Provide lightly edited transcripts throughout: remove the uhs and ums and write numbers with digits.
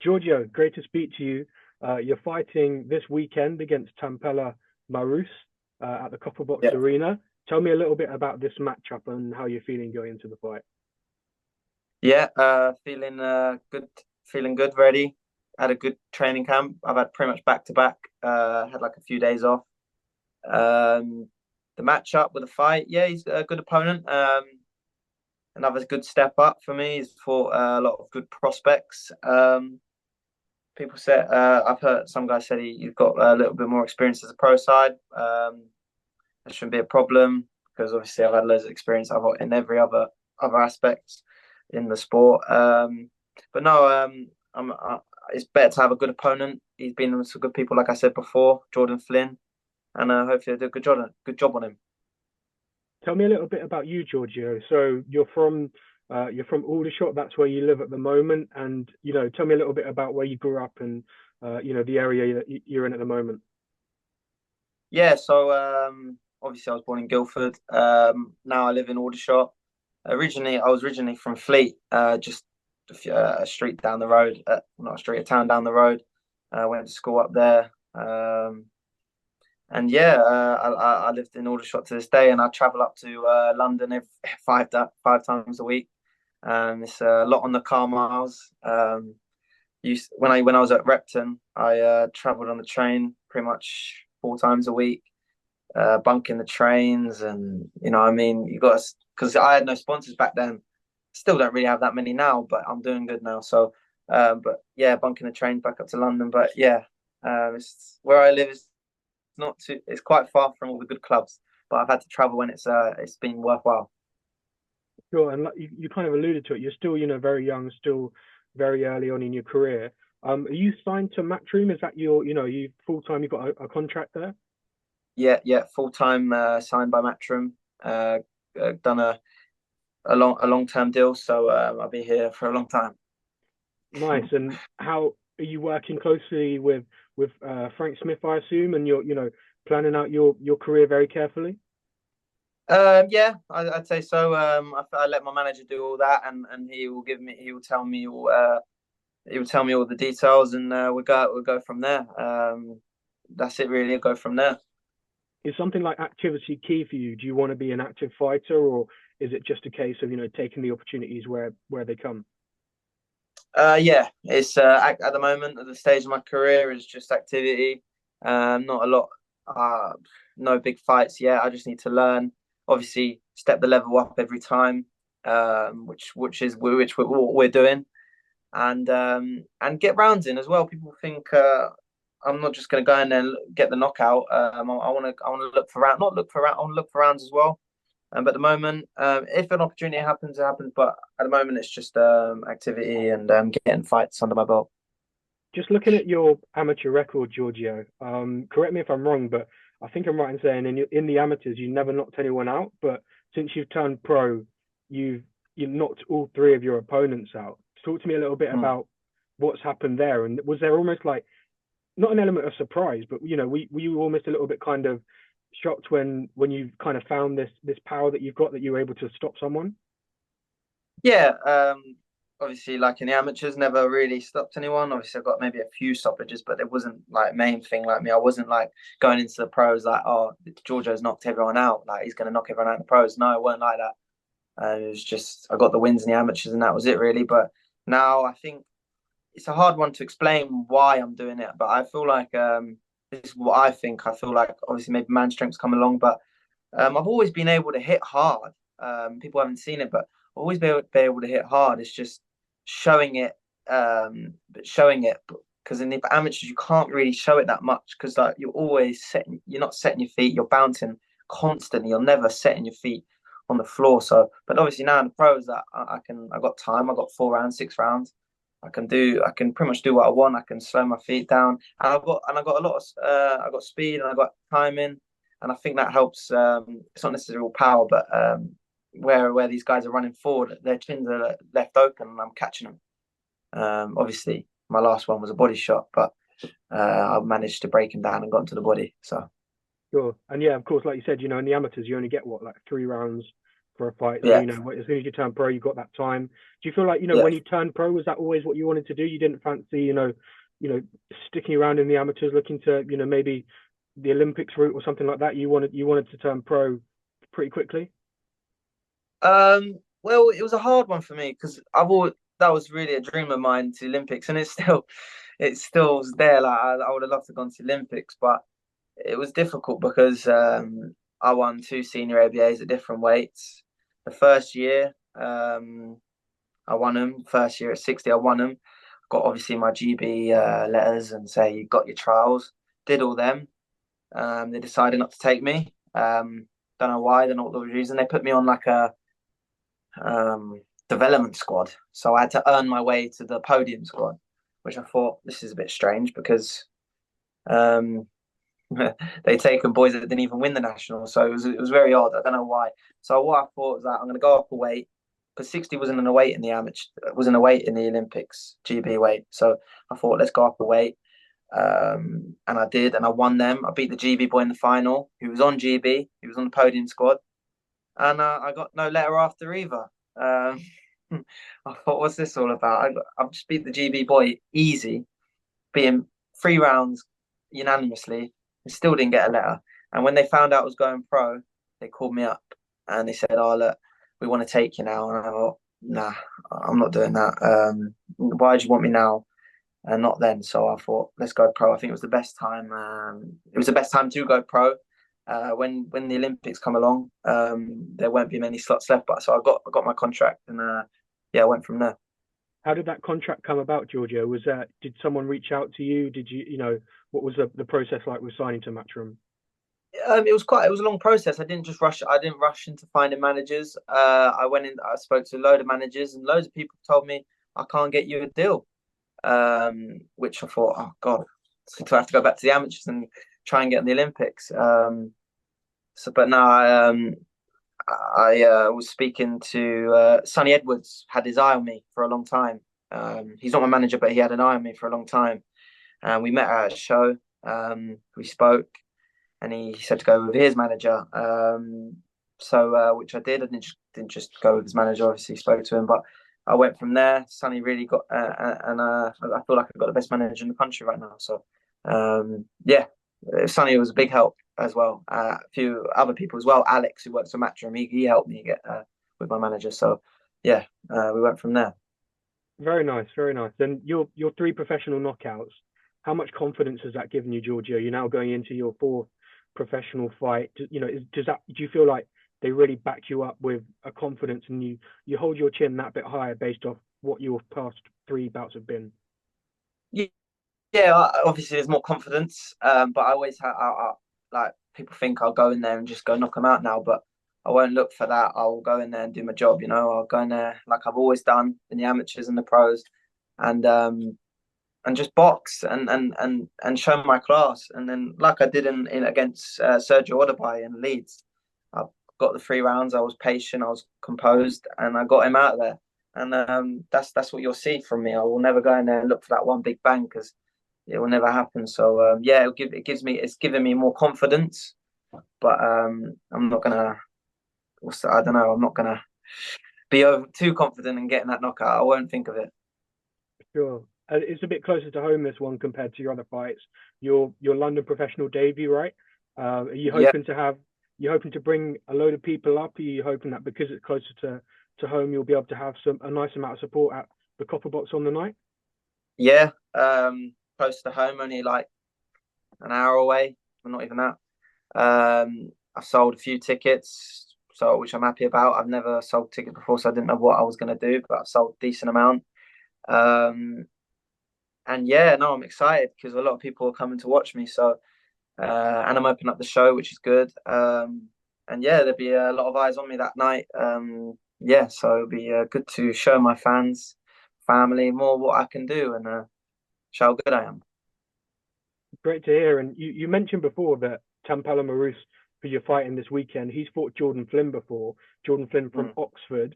Giorgio, great to speak to you. You're fighting this weekend against Tampella Marus at the Copperbox Yeah, Arena. Tell me a little bit about this matchup and how you're feeling going into the fight. yeah. Feeling good, feeling good. Ready. Had a good training camp. I've had pretty much back to back. Had like a few days off. Um, the matchup with the fight, yeah, he's a good opponent. Another good step up for me. He's fought a lot of good prospects. People said I've heard some guys said he's got a little bit more experience as a pro side. That shouldn't be a problem because obviously I've had loads of experience. I've got in every other aspects in the sport. But no, it's better to have a good opponent. He's been with some good people, like I said before, Jordan Flynn, and hopefully I do a good job on him. Tell me a little bit about you, Giorgio. So you're from Aldershot. That's where you live at the moment, and tell me a little bit about where you grew up and the area that you're in at the moment. Yeah, so obviously I was born in Guildford. Now I live in Aldershot. I was originally from Fleet, just a street down the road, not a street, a town down the road. Went to school up there. And yeah, I lived in Aldershot to this day, and I travel up to London every five times a week. It's a lot on the car miles. When I was at Repton, I travelled on the train pretty much 4 times a week, bunking the trains, and what I mean, you got because I had no sponsors back then. Still don't really have that many now, but I'm doing good now. So, but yeah, bunking the train back up to London. But yeah, it's where I live is not too. It's quite far from all the good clubs, but I've had to travel when it's been worthwhile. Sure, and like you kind of alluded to it, you're still, very young, still very early on in your career. Are you signed to Matchroom? Is that you full time? You've got a contract there? Yeah, yeah, full time signed by Matchroom. Done a long term deal, so I'll be here for a long time. Nice. And how are you working closely with Frank Smith, I assume, and you're planning out your career very carefully? Yeah, I'd say so. I let my manager do all that, and he will tell me all the details, and we'll go from there. That's it, really. Go from there. Is something like activity key for you? Do you want to be an active fighter, or is it just a case of taking the opportunities where they come? Yeah, it's at the moment at the stage of my career is just activity. Not a lot. Uh, no big fights yet. I just need to learn. Obviously, step the level up every time, which what we're doing, and get rounds in as well. People think I'm not just going to go in there and get the knockout. I want to look for round, not look for round. I want to look for rounds as well. But at the moment, if an opportunity happens, it happens. But at the moment, it's just activity and getting fights under my belt. Just looking at your amateur record, Giorgio. Correct me if I'm wrong, but I think I'm right in saying in the amateurs you never knocked anyone out, but since you've turned pro, you've you knocked all three of your opponents out. Talk to me a little bit Hmm. about what's happened there, and was there almost like not an element of surprise, but were you almost a little bit kind of shocked when you kind of found this power that you've got that you were able to stop someone? Yeah, obviously, like in the amateurs, never really stopped anyone. Obviously, I got maybe a few stoppages, but it wasn't like main thing like me. I wasn't like going into the pros like, oh, Giorgio's knocked everyone out, like he's going to knock everyone out in the pros. No, it wasn't like that. It was just I got the wins in the amateurs, and that was it really. But now I think it's a hard one to explain why I'm doing it, but I feel like this is what I think. I feel like obviously maybe man strength's come along, but I've always been able to hit hard. People haven't seen it, but I've always been able to hit hard. It's just showing it, showing it because in the amateurs you can't really show it that much because like you're not setting your feet, you're bouncing constantly. You're never setting your feet on the floor. So, but obviously now in the pros that I can, I got time. I got 4 rounds, 6 rounds. I can pretty much do what I want. I can slow my feet down, and I got a lot of, I got speed and I got timing, and I think that helps. It's not necessarily all power, but where these guys are running forward, their chins are left open, and I'm catching them. Obviously, my last one was a body shot, but I managed to break him down and got into the body. So Sure. And yeah, of course, like you said, in the amateurs you only get what, like 3 rounds for a fight. So Yeah, as soon as you turn pro, you got that time. Do you feel like yeah. when you turned pro, was that always what you wanted to do? You didn't fancy you know sticking around in the amateurs, looking to maybe the Olympics route or something like that. You wanted to turn pro pretty quickly. Well, it was a hard one for me because I've always that was really a dream of mine to Olympics, and it's still there. Like I would have loved to gone to Olympics, but it was difficult because I won two senior ABAs at different weights. The first year, I won them. First year at 60, I won them. Got obviously my GB letters and say you got your trials. Did all them. They decided not to take me. Don't know why. Don't know what the reason. They put me on like a development squad, so I had to earn my way to the podium squad, which I thought this is a bit strange because um, they taken boys that didn't even win the national. So it was very odd. I don't know why. So what I thought was that I'm going to go up a weight because 60 wasn't an weight in the amateur, wasn't a weight in the Olympics GB weight. So I thought let's go up a weight, and I did, and I won them. I beat the GB boy in the final, who was on GB, he was on the podium squad, and I got no letter after either. Um, I thought, what's this all about? I've just beat the GB boy easy, beating 3 rounds unanimously, and still didn't get a letter. And when they found out I was going pro, they called me up and they said, "Oh look, we want to take you now." And I thought, "Nah, I'm not doing that. Why do you want me now and not then?" So I thought, "Let's go pro." I think it was the best time. It was the best time to go pro. When the Olympics come along, there won't be many slots left. But so I got my contract, and yeah, I went from there. How did that contract come about, Giorgio? Did someone reach out to you? Did what was the process like with signing to Matchroom? It was a long process. I didn't rush into finding managers. I went in. I spoke to a load of managers, and loads of people told me I can't get you a deal. Which I thought, oh God, so to have to go back to the amateurs and try and get in the Olympics. But now I was speaking to Sonny Edwards. Had his eye on me for a long time. He's not my manager, but he had an eye on me for a long time. And we met at a show. We spoke, and he said to go with his manager. So which I did. I didn't just go with his manager. Obviously, spoke to him, but I went from there. Sonny really got, and I feel like I've got the best manager in the country right now. So yeah, Sonny was a big help as well. A few other people as well. Alex, who works for Matchroom, he helped me get with my manager. So yeah, we went from there. Very nice, very nice. And your three professional knockouts, how much confidence has that given you, Giorgio? You're now going into your fourth professional fight. Do you feel like they really back you up with a confidence, and you hold your chin that bit higher based off what your past three bouts have been? Yeah, obviously there's more confidence, but I always like people think I'll go in there and just go knock them out now, but I won't look for that. I'll go in there and do my job. I'll go in there like I've always done in the amateurs and the pros, and just box and show my class. And then like I did in against Sergio Odabai in Leeds, I got the 3 rounds. I was patient, I was composed, and I got him out of there. And that's what you'll see from me. I will never go in there and look for that one big bang because it will never happen. So yeah, it's given me more confidence. But I'm not gonna. I don't know. I'm not gonna be too confident in getting that knockout. I won't think of it. Sure. It's a bit closer to home, this one, compared to your other fights. Your London professional debut, right? Are you Yeah, hoping to have you hoping to bring a load of people up? Are you hoping that because it's closer to home, you'll be able to have a nice amount of support at the Copper Box on the night? yeah. Close to home, only like an hour away. Not even that. I've sold a few tickets, so which I'm happy about. I've never sold tickets before, so I didn't know what I was going to do, but I've sold a decent amount. Um, and yeah, no, I'm excited because a lot of people are coming to watch me. So, and I'm opening up the show, which is good. And yeah, there'll be a lot of eyes on me that night. Yeah, so it'll be good to show my fans, family more what I can do and show how good I am. Great to hear. And you mentioned before that Tampala Marus, who you're fighting this weekend, he's fought Jordan Flynn before. Jordan Flynn from Mm. Oxford.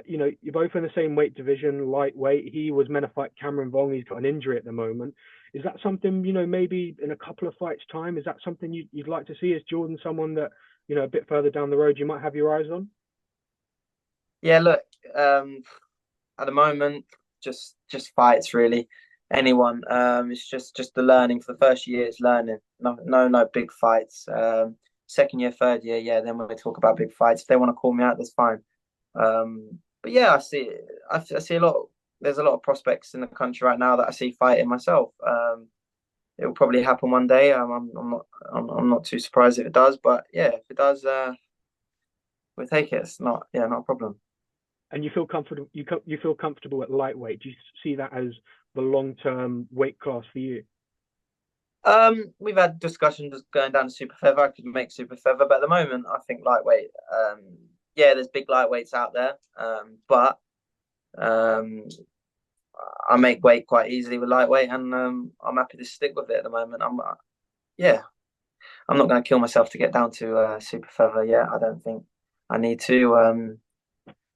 You're both in the same weight division, lightweight. He was meant to fight Cameron Vong. He's got an injury at the moment. Is that something, maybe in a couple of fights' time, is that something you'd like to see? Is Jordan someone that, a bit further down the road you might have your eyes on? Yeah, look, at the moment, just fights really. Anyone. It's just the learning for the first year. It's learning. No big fights. Second year, third year, yeah. Then when we talk about big fights, if they want to call me out, that's fine. But yeah, I see a lot. There's a lot of prospects in the country right now that I see fighting myself. It will probably happen one day. I'm not too surprised if it does. But yeah, if it does, we'll take it. It's not a problem. And you feel comfortable. You feel comfortable at lightweight. Do you see that as the long-term weight class for you? We've had discussions going down to super feather. I could make super feather, but at the moment, I think lightweight. Yeah, there's big lightweights out there, but um, I make weight quite easily with lightweight, and I'm happy to stick with it at the moment. Yeah, I'm not going to kill myself to get down to super feather. Yeah, I don't think I need to.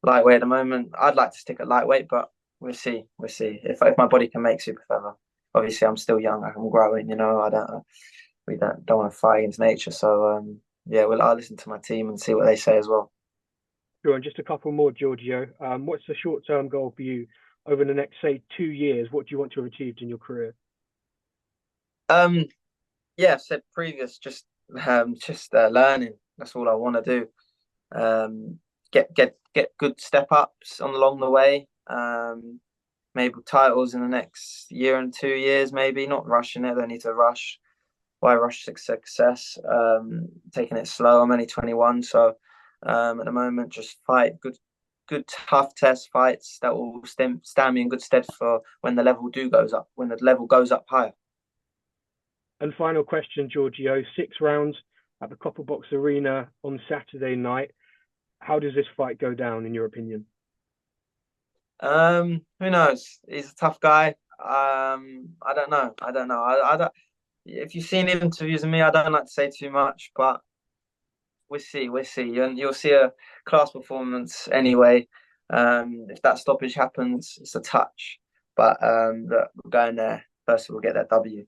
Lightweight at the moment, I'd like to stick at lightweight, but we'll see. We'll see if my body can make super feather. Obviously, I'm still young. I'm growing. I don't. We don't want to fight against nature. So yeah, well, I'll listen to my team and see what they say as well. Sure. And just a couple more, Giorgio. What's the short-term goal for you over the next, say, 2 years? What do you want to have achieved in your career? Um, yeah, I've said previous, just learning. That's all I want to do. Get good step ups on along the way. Maybe titles in the next year and 2 years, maybe not rushing it. Don't need to rush. Why rush success? Taking it slow. I'm only 21, so at the moment, just fight good tough test fights that will stand me in good stead for when the level goes up. When the level goes up higher. And final question, Giorgio. 6 rounds at the Copper Box Arena on Saturday night. How does this fight go down, in your opinion? Who knows? He's a tough guy. I don't know. I don't know. I don't. If you've seen interviews of me, I don't like to say too much, but we'll see. We'll see. And you'll see a class performance anyway. If that stoppage happens, it's a touch. But look, we're going there. First, we'll get that W.